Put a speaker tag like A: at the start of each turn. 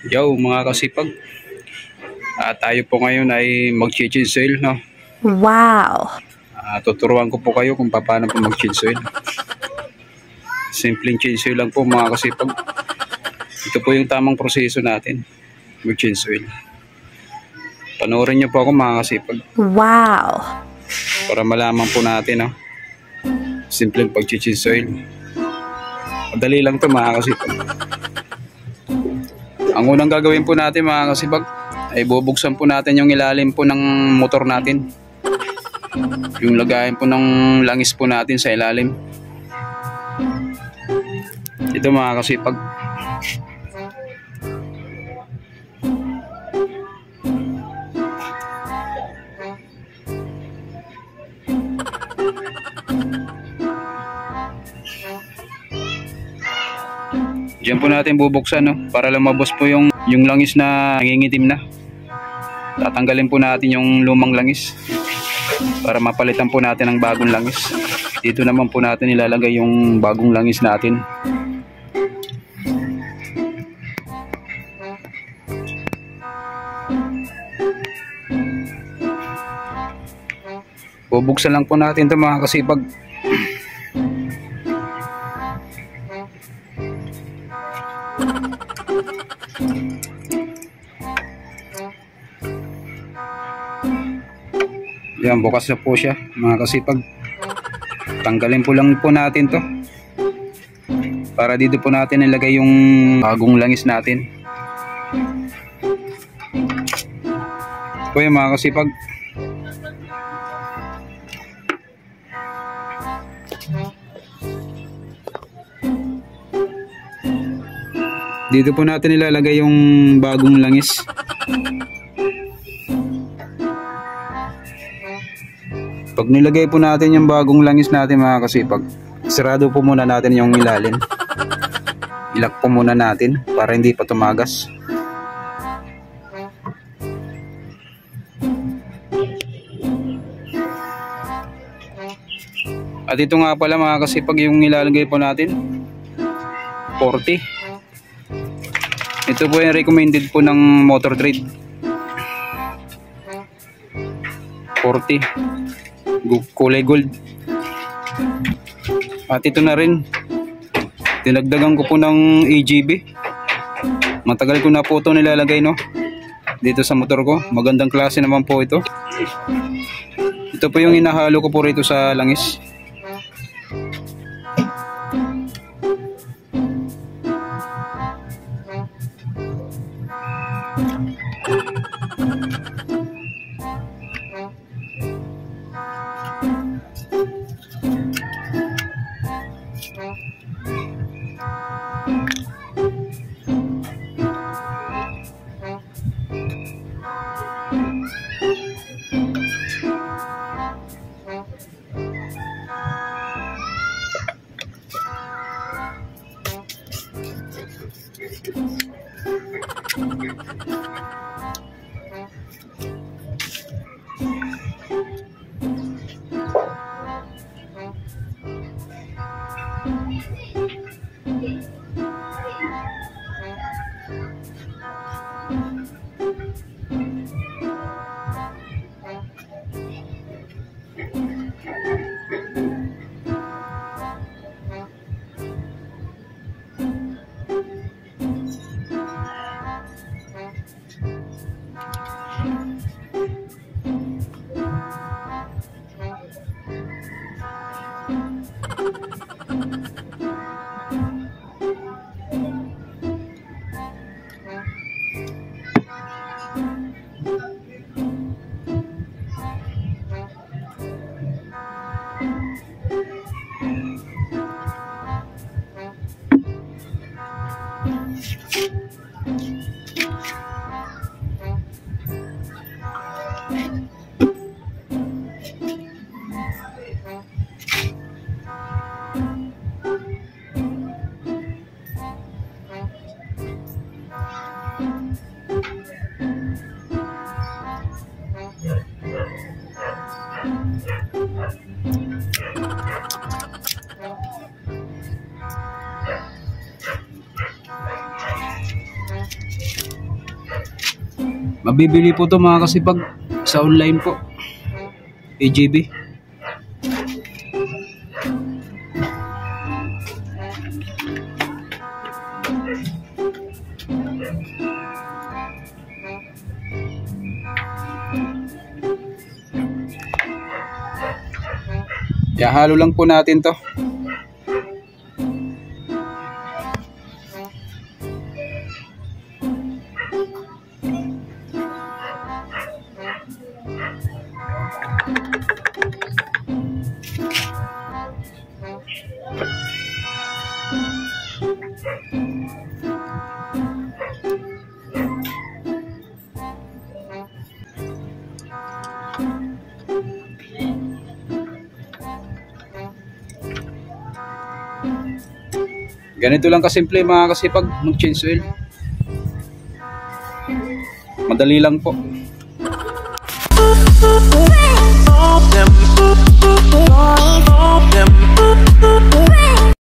A: Yo mga kasipag, tayo po ngayon ay mag-change oil, no?
B: Wow!
A: Tuturuan ko po kayo kung paano po mag-change oil. Simpleng change oil lang po mga kasipag. Ito po yung tamang proseso natin, mag-change oil. Panoorin niyo po ako mga kasipag.
B: Wow!
A: Para malaman po natin, no? Simpleng pag-change oil. Madali lang to mga kasipag. Ang unang gagawin po natin mga kasipag ay bubuksan po natin yung ilalim po ng motor natin. Yung lagayan po ng langis po natin sa ilalim. Ito mga kasipag. Diyan po natin bubuksan, no? Para lumabas po yung langis na nangingitim na. Tatanggalin po natin yung lumang langis para mapalitan po natin ang bagong langis. Dito naman po natin ilalagay yung bagong langis natin. Bubuksan lang po natin ito mga kasipag. Yan, bukas na po siya mga kasipag. Tanggalin po lang po natin to para dito po natin ilagay yung bagong langis natin. Po yung mga kasipag. Dito po natin ilalagay yung bagong langis. Pag nilagay po natin yung bagong langis natin mga kasipag, sarado po muna natin yung ilalim. Ilak po muna natin para hindi pa tumagas. At ito nga pala mga kasipag yung ilalagay po natin, 40. Ito po yung recommended po ng Motor Trade, 40. Kulay gold. At ito na rin, dinagdagan ko po ng AGB. Matagal ko na po ito nilalagay, no, dito sa motor ko. Magandang klase naman po ito. Ito po yung inahalo ko po rito sa langis. Mabibili po to mga kasipag sa online po. AJB. Kaya halo lang po natin to. Ganito lang kasimple mga kasipag mag-change oil. Madali lang po.